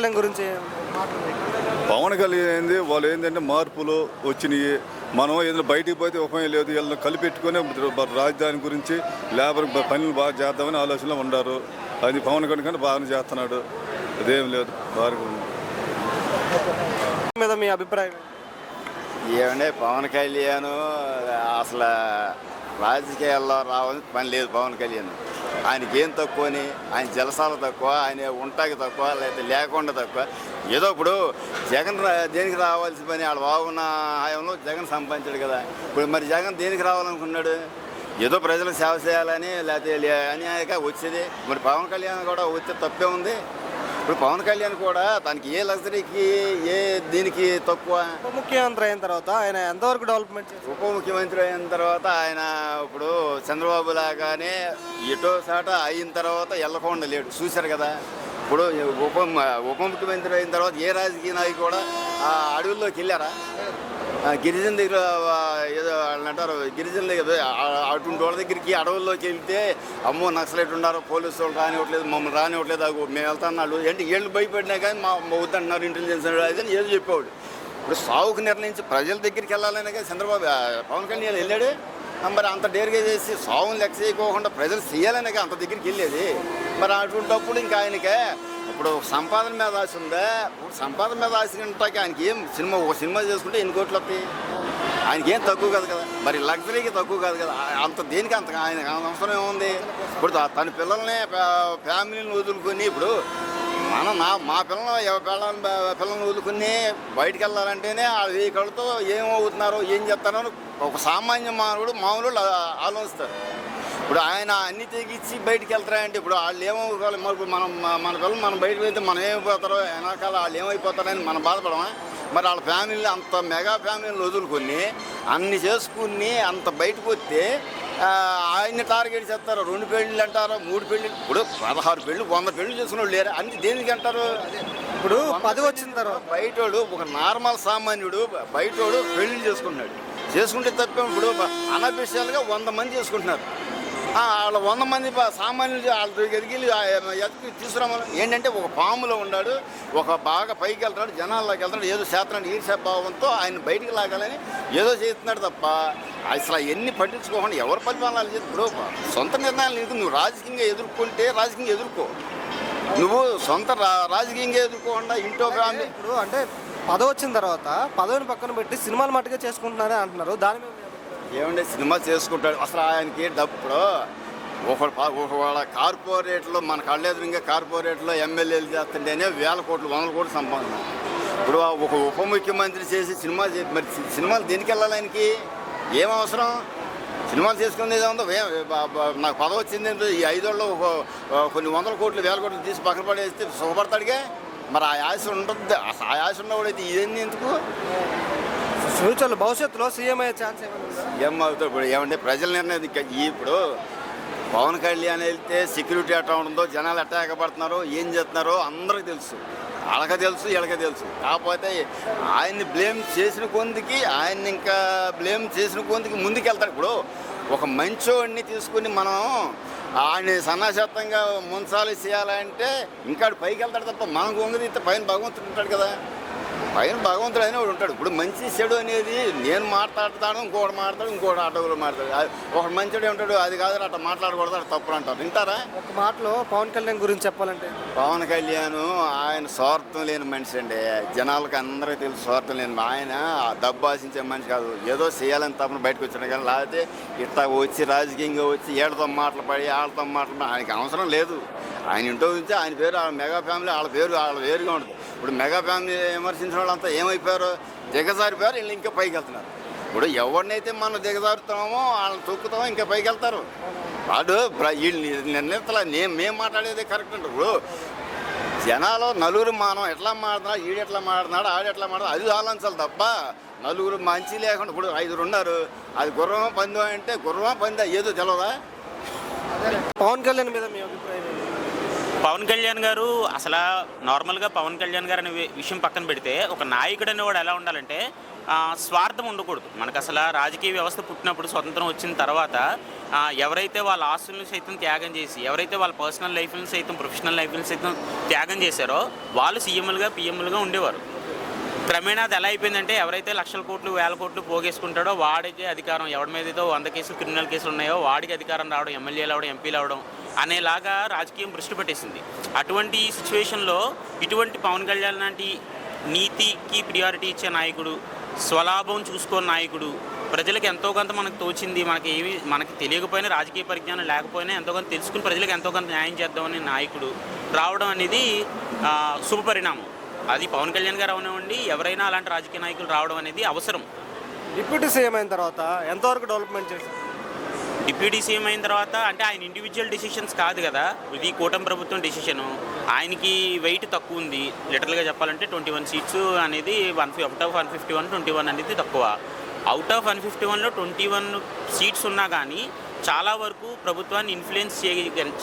గురించి పవన్ కళ్యాణ్ ఏంది వాళ్ళు ఏంటంటే మార్పులు వచ్చినాయి. మనం ఏదైనా బయటికి పోతే ఉపయోగం లేదు, వీళ్ళని కలిపెట్టుకుని రాజధాని గురించి లేబర్ పనులు బాగా చేద్దామని ఆలోచనలో ఉన్నారు. అది పవన్ కళ్యాణ్ బాగానే చేస్తున్నాడు, అదేం లేదు. మీద మీ అభిప్రాయం? ఏమంటే పవన్ కళ్యాణ్ అసలు రాజకీయాల్లో రావాలని పని లేదు. పవన్ కళ్యాణ్ ఆయనకి ఏం తక్కువని, ఆయన జలసాలు తక్కువ, ఆయన ఉంటాకి తక్కువ, లేకపోతే లేకుండా తక్కువ. ఏదో ఇప్పుడు జగన్ దేనికి రావాల్సిన పని వాళ్ళ బాగున్న హాయంలో జగన్ సంపాదించాడు కదా. ఇప్పుడు మరి జగన్ దేనికి రావాలనుకున్నాడు? ఏదో ప్రజలకు సేవ చేయాలని, లేకపోతే అన్యాయంగా వచ్చేది. మరి పవన్ కళ్యాణ్ కూడా వచ్చే తప్పే ఉంది. ఇప్పుడు పవన్ కళ్యాణ్ కూడా తనకి ఏ లగ్జరీకి ఏ దీనికి తక్కువ. ఉప ముఖ్యమంత్రి అయిన తర్వాత ఆయన ఎంతవరకు డెవలప్మెంట్ చేశారు? ఉప ముఖ్యమంత్రి అయిన తర్వాత ఆయన ఇప్పుడు చంద్రబాబు లాగానే ఎటో సాట అయిన తర్వాత వెళ్ళకుండా లేడు, చూశారు కదా. ఇప్పుడు ఉప ముఖ్యమంత్రి అయిన తర్వాత ఏ రాజకీయ నాయకుడు కూడా అడవుల్లోకి వెళ్ళారా? గిరిజన దగ్గర ఏదో అంటారు, గిరిజన దగ్గర అటువంటి వాళ్ళ దగ్గరికి అడవుల్లోకి వెళ్తే అమ్మో నక్సలైట్ ఉన్నారు, పోలీసు వాళ్ళు రానివ్వట్లేదు, మమ్మల్ని రానివ్వట్లేదు, మేము వెళ్తాన్నాడు అంటే వీళ్ళు భయపడినా కానీ మా వద్దంటున్నారు, ఇంటెలిజెన్స్ అదని ఏదో చెప్పేవాడు. ఇప్పుడు సావుకు నిర్ణయించి ప్రజల దగ్గరికి వెళ్ళాలనే కానీ చంద్రబాబు పవన్ కళ్యాణ్ వెళ్ళాడు. మరి అంత డేర్గా చేసి సావుని లెక్క చేయకోకుండా ప్రజలు చేయాలనే అంత దగ్గరికి వెళ్ళేది. మరి అటువంటిప్పుడు ఇంకా ఆయనకే ఇప్పుడు సంపాదన మీద ఆశ ఉందా? ఇప్పుడు సంపాదన మీద ఆశ ఉంటాకి ఆయనకి ఏం ఒక సినిమా చేసుకుంటే ఎన్ని కోట్లు వస్తాయి? ఆయనకి ఏం తక్కువ కాదు కదా, మరి లగ్జరీకి తక్కువ కాదు కదా. అంత దేనికి అంత ఆయన అవసరం ఏముంది? ఇప్పుడు తన పిల్లల్ని ఫ్యామిలీని వదులుకొని ఇప్పుడు మా పిల్లల్ని వదులుకుని బయటికి వెళ్ళాలంటేనే ఆ వెహికల్తో ఏమవుతున్నారో ఏం చేస్తారో ఒక సామాన్య మామూలు ఆలోచిస్తారు. ఇప్పుడు ఆయన అన్ని తెగించి బయటికి వెళ్తారంటే ఇప్పుడు వాళ్ళు ఏమవుతారు? మరి మన పిల్లలు మనం బయటకు వెళ్తే మనం ఏమైపోతారో, వెనకాల వాళ్ళు ఏమైపోతారని మనం బాధపడమా? మరి వాళ్ళ ఫ్యామిలీ అంత మెగా ఫ్యామిలీని వదులుకొని అన్ని చేసుకుని అంత బయటకు వస్తే ఆయన్ని టార్గెట్ చేస్తారు. 2 పెళ్ళిళ్ళు అంటారు, 3 పెళ్ళిళ్ళు. ఇప్పుడు 16 పెళ్ళి 100 పెళ్ళి చేసుకున్న వాళ్ళు లేరు. అన్ని దేనికి అంటారు? ఇప్పుడు 10 వచ్చిన తర్వాత బయటోడు ఒక నార్మల్ సామాన్యుడు బయటోడు పెళ్ళిళ్ళు చేసుకుంటే తప్పే. ఇప్పుడు అనఫిషియల్గా 100 మంది చేసుకుంటున్నారు. వాళ్ళ 100 మంది సామాన్యులు వాళ్ళ దగ్గరికి ఎత్తుకు తీసుకురామని ఏంటంటే ఒక పాములో ఉన్నాడు, ఒక బాగా పైకి వెళ్తాడు, జనాల్లోకి వెళ్తాడు, ఏదో శాస్త్రాన్ని ఈర్ష్యాభావంతో ఆయన బయటికి లాగాలని ఏదో చేస్తున్నాడు తప్ప అసలు ఎన్ని పట్టించుకోకుండా ఎవరు పరిపాలన చేసి ఇప్పుడు సొంత నిర్ణయాలు నీకు నువ్వు రాజకీయంగా ఎదుర్కొంటే రాజకీయంగా ఎదుర్కో. నువ్వు సొంత రాజకీయంగా ఎదుర్కోకుండా ఇంట్లో ఫ్యామిలీ ఇప్పుడు అంటే 10 వచ్చిన తర్వాత పదవిని పక్కన పెట్టి సినిమాలు మట్టుగా చేసుకుంటున్నారే అంటున్నారు. దాని మీద ఏమంటే సినిమా చేసుకుంటాడు. అసలు ఆయనకి డబ్బులో వాళ్ళ కార్పొరేట్లో మన కళ్ళెదురుగా కార్పొరేట్లో ఎమ్మెల్యేలు చేస్తుంటేనే 1000 కోట్లు 100 కోట్లు సంపాదన. ఇప్పుడు ఒక ఉప ముఖ్యమంత్రి చేసి మరి సినిమాలు దేనికి వెళ్ళాలి? ఆయనకి ఏం అవసరం? సినిమాలు చేసుకునేది ఏముందో? నాకు పదవి వచ్చింది ఈ 5 ఏళ్ళలో కొన్ని 100 కోట్లు 1000 కోట్లు తీసి పక్కన పడేస్తే సుఖపడతాడుగా. మరి ఆ ఆశ ఉంటుంది. ఆ ఆశ ఉన్నవాడైతే ఇవన్నీ ఎందుకు? ఫ్యూచర్లో భవిష్యత్తులో సీఎం అయ్యే ఛాన్స్ ఏమవుతాడు? ఇప్పుడు ఏమంటే ప్రజల నిర్ణయం. ఇప్పుడు పవన్ కళ్యాణ్ వెళ్తే సెక్యూరిటీ ఎట్లా ఉంటుందో, జనాలు ఎట్లా ఎగబడుతున్నారో, ఏం చేస్తున్నారో అందరికీ తెలుసు. వాళ్ళకి తెలుసు, వీళ్ళకే తెలుసు. కాకపోతే ఆయన్ని బ్లేమ్ చేసిన కొందికి ముందుకెళ్తాడు. ఇప్పుడు ఒక మంచోడిని తీసుకుని మనం ఆయన సన్నాశత్వంగా ముంచాలి చేయాలంటే ఇంకా పైకి వెళ్తాడు తప్ప మనకు వంగదీస్తే పైన భగవంతుడు ఉంటాడు కదా. పైన భగవంతుడు అనేవాడు ఉంటాడు. ఇప్పుడు మంచి చెడు అనేది నేను మాట్లాడతాను, ఇంకోటి మాట్లాడు, ఇంకోటి అడ్డగులు మాట్లాడు. ఒకటి మంచిడే ఉంటాడు, అది కాదు అట్లా మాట్లాడకూడదు, అట్లా తప్పుడు అంటారు. వింటారా? ఒక మాటలో పవన్ కళ్యాణ్ గురించి చెప్పాలంటే పవన్ కళ్యాణ్ ఆయన స్వార్థం లేని మనిషి అండి. జనాలకు అందరికీ తెలుసు స్వార్థం లేని. ఆయన డబ్బు ఆశించే మనిషి కాదు. ఏదో చేయాలని తప్పని బయటకు వచ్చాడు కానీ లేకపోతే ఇట్లా వచ్చి రాజకీయంగా వచ్చి ఏళ్ళతో మాటలు పడి వాళ్ళతో మాట్లాడి ఆయనకి అవసరం లేదు. ఆయన ఇంట్లో నుంచి ఆయన పేరు మెగా ఫ్యామిలీ వాళ్ళ వేరుగా ఉంటుంది. ఇప్పుడు మెగా ఫ్యామిలీ విమర్శించిన వాళ్ళంతా ఏమైపోయారు? దిగజారిపోయారు. వీళ్ళు ఇంకా పైకి వెళ్తున్నారు. ఇప్పుడు ఎవరినైతే మనం దిగజారుతామో వాళ్ళని తొక్కుతామో ఇంకా పైకి వెళ్తారు. వాడు వీళ్ళు నిర్ణయితలా మేము మాట్లాడేది కరెక్ట్ అంటారు. ఇప్పుడు జనాలు నలుగురు మనం ఎట్లా మాట్లాడుతున్నాడు, ఈడు ఎట్లా మాట్లాడుతున్నాడు, ఆడు ఎట్లా మాట్లాడుతున్నాడు అది ఆలోచించాలి తప్ప నలుగురు మంచి లేకుండా ఇప్పుడు 5 ఉన్నారు. అది గుర్రమా పందో అంటే గుర్రమా పందా ఏదో తెలవదా? పవన్ కళ్యాణ్ మీద మీ అభిప్రాయం? పవన్ కళ్యాణ్ గారు అసలు నార్మల్గా పవన్ కళ్యాణ్ గారు అనే విషయం పక్కన పెడితే ఒక నాయకుడు అనేవాడు ఎలా ఉండాలంటే స్వార్థం ఉండకూడదు. మనకు అసలు రాజకీయ వ్యవస్థ పుట్టినప్పుడు స్వతంత్రం వచ్చిన తర్వాత ఎవరైతే వాళ్ళ ఆస్తులను సైతం త్యాగం చేసి, ఎవరైతే వాళ్ళ పర్సనల్ లైఫ్ని సైతం ప్రొఫెషనల్ లైఫ్ని సైతం త్యాగం చేశారో వాళ్ళు సీఎంలుగా పిఎంలుగా ఉండేవారు. క్రమేణా అది ఎలా అయిపోయిందంటే ఎవరైతే లక్షల కోట్లు వేల కోట్లు పోగేసుకుంటాడో వాడికి అధికారం, ఎవరి మీద ఏదో 100 కేసులు క్రిమినల్ కేసులు ఉన్నాయో వాడికి అధికారం రావడం, ఎమ్మెల్యేలు అవడం, ఎంపీలు అవడం అనేలాగా రాజకీయం దృష్టి పెట్టేసింది. అటువంటి సిచ్యువేషన్లో ఇటువంటి పవన్ కళ్యాణ్ లాంటి నీతికి ప్రియారిటీ ఇచ్చే నాయకుడు, స్వలాభం చూసుకోని నాయకుడు, ప్రజలకు ఎంతో కొంత మనకు తోచింది, మనకి తెలియకపోయినా రాజకీయ పరిజ్ఞానం లేకపోయినా ఎంతో కొంత తెలుసుకుని ప్రజలకు ఎంతో కొంత న్యాయం చేద్దామని నాయకుడు రావడం అనేది శుభపరిణామం. అది పవన్ కళ్యాణ్ గారు అవనివ్వండి, ఎవరైనా అలాంటి రాజకీయ నాయకులు రావడం అనేది అవసరం. డిప్యూటీ సీఎం అయిన తర్వాత ఎంతవరకు డెవలప్మెంట్ చేశారు? డిప్యూటీ సీఎం అయిన తర్వాత అంటే ఆయన ఇండివిజువల్ డిసిషన్స్ కాదు కదా, ఇది కూటమి ప్రభుత్వం డిసిషను. ఆయనకి వెయిట్ తక్కువ ఉంది. లిటరల్గా చెప్పాలంటే 21 సీట్స్ అనేది అవుట్ ఆఫ్ 151 21 అనేది తక్కువ. అవుట్ ఆఫ్ 151లో 21 సీట్స్ ఉన్నా కానీ చాలా వరకు ప్రభుత్వాన్ని ఇన్ఫ్లుయెన్స్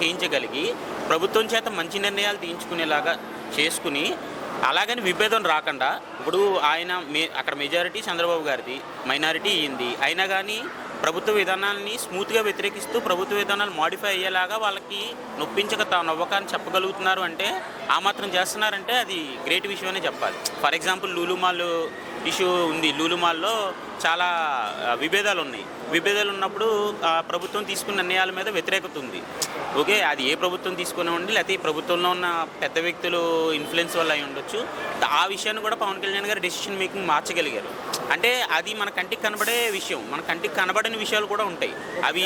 చేయించగలిగి ప్రభుత్వం చేత మంచి నిర్ణయాలు తీయించుకునేలాగా చేసుకుని, అలాగని విభేదం రాకుండా, ఇప్పుడు ఆయన అక్కడ మెజారిటీ చంద్రబాబు గారిది, మైనారిటీ అయ్యింది, అయినా కానీ ప్రభుత్వ విధానాలని స్మూత్గా వ్యతిరేకిస్తూ ప్రభుత్వ విధానాలు మాడిఫై అయ్యేలాగా వాళ్ళకి నొప్పించక నవ్వకాన్ని చెప్పగలుగుతున్నారు అంటే, ఆ మాత్రం చేస్తున్నారంటే అది గ్రేట్ విషయం అనే చెప్పాలి. For example Lulu mall issue ఉంది. లూలు మాల్లో చాలా విభేదాలు ఉన్నాయి. విభేదాలు ఉన్నప్పుడు ప్రభుత్వం తీసుకున్న నిర్ణయాల మీద వ్యతిరేకత ఉంది. ఓకే, అది ఏ ప్రభుత్వం తీసుకునివ్వండి, లేకపోతే ఈ ప్రభుత్వంలో ఉన్న పెద్ద వ్యక్తులు ఇన్ఫ్లుయెన్స్ వల్ల అయి ఉండొచ్చు. ఆ విషయాన్ని కూడా పవన్ కళ్యాణ్ గారు డెసిషన్ మేకింగ్ మార్చగలిగారు. అంటే అది మన కంటికి కనబడే విషయం, మన కంటికి కనబడని విషయాలు కూడా ఉంటాయి. అవి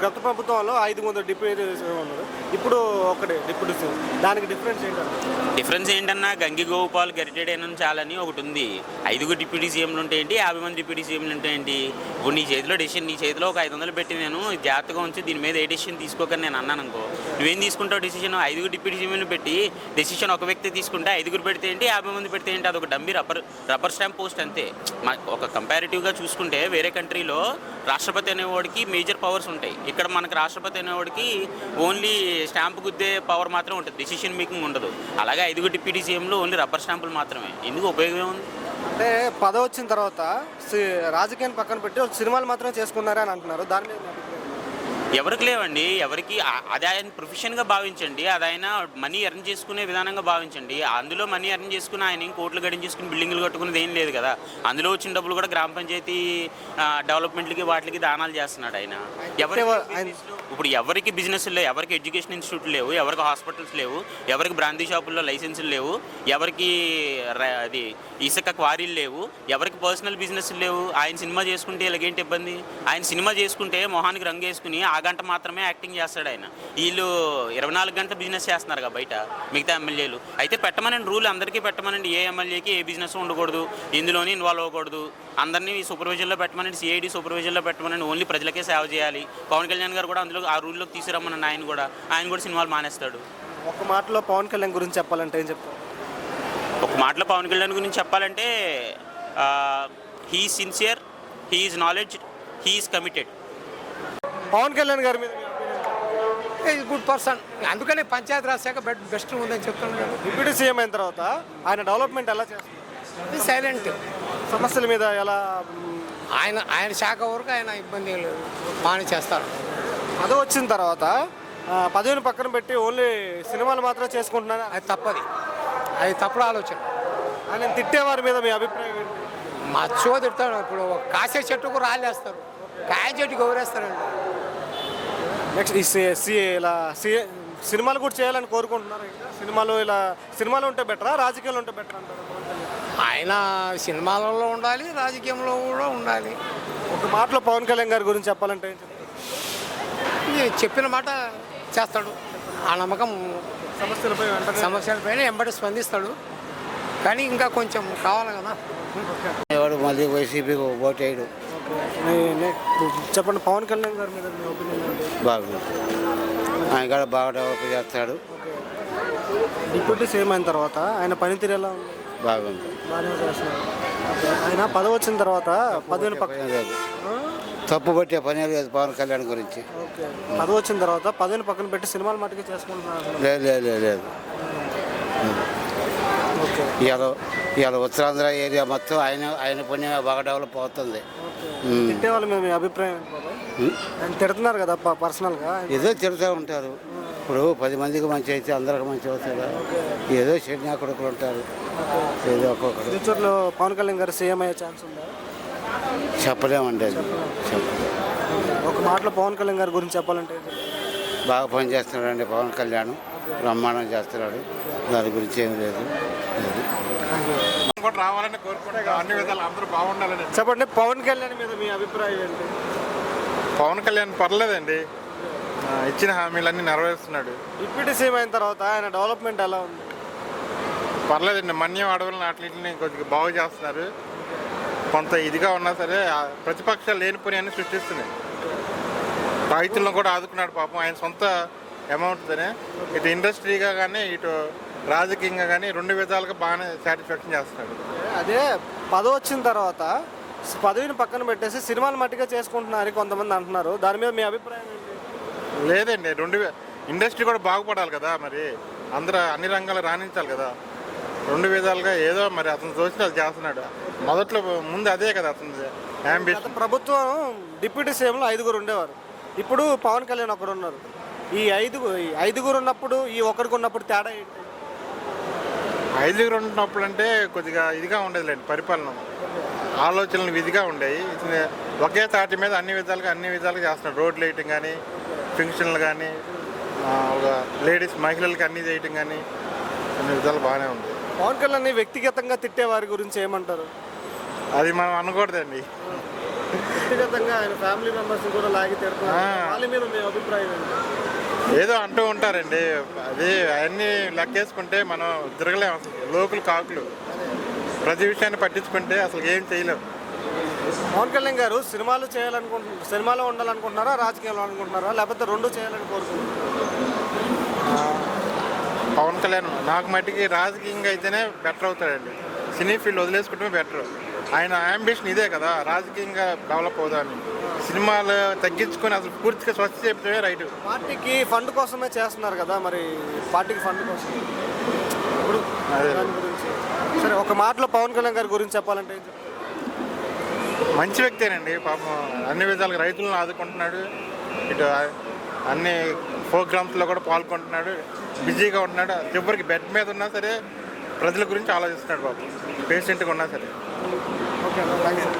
గత ప్రభుత్వంలో 5 డిప్యూటీ సీఎం ఉన్నారు, ఇప్పుడు ఒకటి డిప్యూటీ సీఎం. దానికి డిఫరెన్స్ ఏంటన్నా, గంగిగోపాల్ గరిటెడేనని చాలని ఒకటి ఉంది. 5 డిప్యూటీ సీఎంలు ఉంటే ఏంటి, 50 మంది డిప్యూటీ సీఎంలు ఉంటే ఏంటి? ఇప్పుడు నీ చేతిలో ఒక 500 పెట్టి నేను జాగ్రత్తగా ఉంచి దీని మీద ఏ డెసిషన్ తీసుకోకని నేను అన్నాను అనుకో, నువ్వేం తీసుకుంటావు డెసిషన్? 5 డిప్యూటీ సీఎంలు పెట్టి డెసిషన్ ఒక వ్యక్తి తీసుకుంటే 5 పెడితే ఏంటి, 50 మంది పెడితే ఏంటి? అదొక డమ్మీ రబ్బర్ స్టాంప్ పోస్ట్ అంతే. ఒక కంపారిటివ్గా చూసుకుంటే వేరే కంట్రీలో రాష్ట్రపతి అనేవాడికి మేజర్ పవర్స్ ఉంటాయి. ఇక్కడ మనకు రాష్ట్రపతి అనేవాడికి ఓన్లీ స్టాంప్ గుద్దే పవర్ మాత్రం ఉంటుంది, డెసిషన్ మేకింగ్ ఉండదు. అలాగే 5 డిప్యూటీ సీఎంలు ఓన్లీ రబ్బర్ స్టాంపులు మాత్రమే. ఎందుకు ఉపయోగం ఉంది? అంటే పదవి వచ్చిన తర్వాత రాజకీయాన్ని పక్కన పెట్టి సినిమాలు మాత్రమే చేసుకున్నారా అని అంటున్నారు. దాని మీద ఎవరికి లేవండి, ఎవరికి అది ఆయన ప్రొఫెషన్గా భావించండి, అది ఆయన మనీ ఎర్న్ చేసుకునే విధానంగా భావించండి. అందులో మనీ ఎర్న్ చేసుకుని ఆయన కోట్లు గడించేసుకుని బిల్డింగ్లు కట్టుకునేది ఏం లేదు కదా. అందులో వచ్చిన డబ్బులు కూడా గ్రామ పంచాయతీ డెవలప్మెంట్లకి వాటికి దానాలు చేస్తున్నాడు ఆయన. ఇప్పుడు ఎవరికి బిజినెస్లు లేవు, ఎవరికి ఎడ్యుకేషన్ ఇన్స్టిట్యూట్లు లేవు, ఎవరికి హాస్పిటల్స్ లేవు, ఎవరికి బ్రాందీ షాపుల్లో లైసెన్సులు లేవు, ఎవరికి అది ఇసుక క్వారీలు లేవు, ఎవరికి పర్సనల్ బిజినెస్లు లేవు. ఆయన సినిమా చేసుకుంటే ఇలాగేంటి ఇబ్బంది? ఆయన సినిమా చేసుకుంటే మొహానికి రంగు వేసుకుని ఆ గంట మాత్రమే యాక్టింగ్ చేస్తాడు ఆయన. వీళ్ళు 24 గంటల బిజినెస్ చేస్తున్నారు కదా బయట మిగతా ఎమ్మెల్యేలు. అయితే పెట్టమనండి, రూల్ అందరికీ పెట్టమనండి. ఏ ఎమ్మెల్యేకి ఏ బిజినెస్ ఉండకూడదు, ఇందులోనే ఇన్వాల్వ్ అవ్వకూడదు, అందరినీ సూపర్విజన్లో పెట్టమనండి, సిఐడి సూపర్విజన్లో పెట్టమనండి, ఓన్లీ ప్రజలకే సేవ చేయాలి. పవన్ కళ్యాణ్ గారు కూడా అందులో ఆ రూల్లోకి తీసుకురమ్మనండి. ఆయన కూడా సినిమాలు మానేస్తాడు. ఒక మాటలో పవన్ కళ్యాణ్ గురించి చెప్పాలంటే ఏం చెప్తారు? ఒక మాటలో పవన్ కళ్యాణ్ గురించి చెప్పాలంటే he is sincere, he is knowledge, he is committed. Pavan Kalyan గారి మీద గుడ్ పర్సన్, అందుకనే పంచాయతీరాజ్ శాఖ బెస్ట్ ఉందని చెప్తున్నాను కదా. డిప్యూటీ సీఎం అయిన తర్వాత ఆయన డెవలప్మెంట్ ఎలా చేస్తారు? సైలెంట్, సమస్యల మీద ఎలా? ఆయన శాఖ వరకు ఆయన ఇబ్బంది లేదు, బాగానే చేస్తారు. పదవి వచ్చిన తర్వాత పదవిని పక్కన పెట్టి ఓన్లీ సినిమాలు మాత్రం చేసుకుంటున్నారా? అది తప్పుడు ఆలోచన. ఆయన తిట్టేవారి మీద మీ అభిప్రాయం ఏంటి? మా చో తిడతాడు. ఇప్పుడు కాసే చెట్టుకు రాళ్ళేస్తారు, కాయ చెట్టుకు ఎవరేస్తారండి. నెక్స్ట్ ఇలా సినిమాలు కూడా చేయాలని కోరుకుంటున్నారు. సినిమాలు ఉంటే బెటరా, రాజకీయాలు ఉంటే బెటర్ అంటారు? ఆయన సినిమాలలో ఉండాలి, రాజకీయంలో కూడా ఉండాలి. ఒక మాటలో పవన్ కళ్యాణ్ గారి గురించి చెప్పాలంటే ఏం చెప్తారు? చెప్పిన మాట చేస్తాడు, ఆ నమ్మకం. సమస్యలపైన ఎంబడి స్పందిస్తాడు, కానీ ఇంకా కొంచెం కావాలి కదా. ఎవడు మళ్ళీ వైసీపీకి ఓటు వేయడు. చెప్పండి, పవన్ కళ్యాణ్ గారి మీద మీ ఒపీనియన్ ఏంటి? బాగుంది, ఆయన కూడా బాగా డెవలప్ చేస్తాడు. డిప్యూటీ సీఎం అయిన తర్వాత ఆయన పనితీరు ఎలా ఉంది? బాగుంది, బాగానే చేస్తున్నారు. ఆయన పదవి వచ్చిన తర్వాత పదవిని తప్పు పట్టే పనే లేదు పవన్ కళ్యాణ్ గురించి. ఓకే. పదవి వచ్చిన తర్వాత పదవిని పక్కన పెట్టి సినిమాలు మట్టుకే చేసుకుంటున్నారు. లేదు లేదు లేదు లేదు. ఓకే. ఇవాళ ఉత్తరాంధ్ర ఏరియా మొత్తం ఆయన పుణ్యమే బాగా డెవలప్ అవుతుంది. తిట్టే వాళ్ళ మీద మీ అభిప్రాయం ఏంటి బాబాయ్? ఆయన తిడుతున్నారు కదా పర్సనల్గా. ఏదో తిడుతూ ఉంటారు. ఇప్పుడు 10 మందికి మంచి అయితే అందరికి మంచి అవుతుందా? ఏదో చెడ్నా కొడుకులు ఉంటారు. ఏదో ఒక్కొక్కరు. ఫ్యూచర్లో పవన్ కళ్యాణ్ గారు సీఎం అయ్యే ఛాన్స్ ఉందా? చెప్పలేమండి అది. చెప్పలేము. ఒక మాటలో పవన్ కళ్యాణ్ గారి గురించి చెప్పాలంటే ఏంటి? బాగా పని చేస్తున్నాడండి పవన్ కళ్యాణ్. బ్రహ్మాండం చేస్తున్నాడు. దాని గురించి ఏం లేదు. రావాలని కోరుకుంటే అన్ని విధాలు అందరూ బాగుండాలని. చెప్పండి, పవన్ కళ్యాణ్ మీద మీ అభిప్రాయం ఏంటి? పవన్ కళ్యాణ్ పర్లేదండి, ఇచ్చిన హామీలన్నీ నెరవేరుస్తున్నాడు. డిప్యూటీ సీఎం అయిన తర్వాత ఆయన డెవలప్మెంట్ ఎలా ఉంది? పర్లేదండి, మన్యం అడవులను అట్లింటిని కొద్దిగా బాగు చేస్తున్నారు. కొంత ఇదిగా ఉన్నా సరే ప్రతిపక్షాలు లేనిపోయి అన్ని సృష్టిస్తున్నాయి. రైతులను కూడా ఆదుకున్నాడు పాపం. ఆయన సొంత అమౌంట్తోనే ఇటు ఇండస్ట్రీగా కానీ ఇటు రాజకీయంగా కానీ 2 విధాలుగా బాగానే సాటిస్ఫాక్షన్ చేస్తున్నాడు. అదే పదవి వచ్చిన తర్వాత పదవిని పక్కన పెట్టేసి సినిమాలు మట్టిగా చేసుకుంటున్నారు కొంతమంది అంటున్నారు. దాని మీద మీ అభిప్రాయం ఏంటి? లేదండి, ఇండస్ట్రీ కూడా బాగుపడాలి కదా, మరి అందరూ అన్ని రంగాలు రాణించాలి కదా. 2 విధాలుగా ఏదో మరి అతను తోచిన అది చేస్తున్నాడు. మొదట్లో ముందు అదే కదా అతను అంబిషన్. గత ప్రభుత్వం డిప్యూటీ సీఎంలో 5 ఉండేవారు. ఇప్పుడు పవన్ కళ్యాణ్ ఒకరు ఉన్నారు. ఈ ఐదుగురు ఉన్నప్పుడు ఈ ఒకరికి ఉన్నప్పుడు తేడా ఏంటి? 5 ఉన్నప్పుడు అంటే కొద్దిగా ఇదిగా ఉండేదిలేండి, పరిపాలన ఆలోచనలు విధిగా ఉండేవి. ఒకే తాటి మీద అన్ని విధాలుగా చేస్తున్నాడు. రోడ్లు వేయటం కానీ, ఫంక్షన్లు కానీ, ఒక లేడీస్ మహిళలకి అన్నీ చేయటం కానీ అన్ని విధాలు బాగానే ఉంది. పవన్ కళ్యాణ్ వ్యక్తిగతంగా తిట్టే వారి గురించి ఏమంటారు? అది మనం అనకూడదండి. వ్యక్తిగతంగా ఆయన ఫ్యామిలీ మెంబర్స్ కూడా లాగి తిడుతున్నారు. వాళ్ళ మీద మీ అభిప్రాయం ఏంటి? ఏదో అంటూ ఉంటారండి, అది అవన్నీ లెక్కేసుకుంటే మనం తిరగలేము. అసలు లోకులు కాకులు ప్రతి విషయాన్ని పట్టించుకుంటే అసలు ఏం చేయలేము. పవన్ కళ్యాణ్ గారు సినిమాలో ఉండాలనుకుంటున్నారా, రాజకీయాల్లో అనుకుంటున్నారా, లేకపోతే 2 చేయాలని కోరుకుంటున్నారా? పవన్ కళ్యాణ్ నాకు మట్టికి రాజకీయంగా అయితేనే బెటర్ అవుతాడండి. సినీ ఫీల్డ్ వదిలేసుకుంటే బెటర్. ఆయన అంబిషన్ ఇదే కదా, రాజకీయంగా డెవలప్ అవుదామని. సినిమాలు తగ్గించుకొని అసలు పూర్తిగా స్వచ్ఛ చెప్తే రైట్. పార్టీకి ఫండ్ కోసమే చేస్తున్నారు కదా, మరి పార్టీకి ఫండ్ కోసం ఇప్పుడు దాని గురించి సరే ఒక మాటలో పవన్ కళ్యాణ్ గారి గురించి చెప్పాలంటే ఏం చెప్తారు? మంచి వ్యక్తేనండి పాపం. అన్ని విధాలుగా రైతులను ఆదుకుంటున్నాడు. ఇటు అన్ని ప్రోగ్రామ్స్లో కూడా పాల్గొంటున్నాడు. బిజీగా ఉంటున్నాడు. చివరికి బెడ్ మీద ఉన్నా సరే ప్రజల గురించి ఆలోచిస్తున్నాడు పాపం. పేషెంట్గా ఉన్నా సరే. Okay, thank you.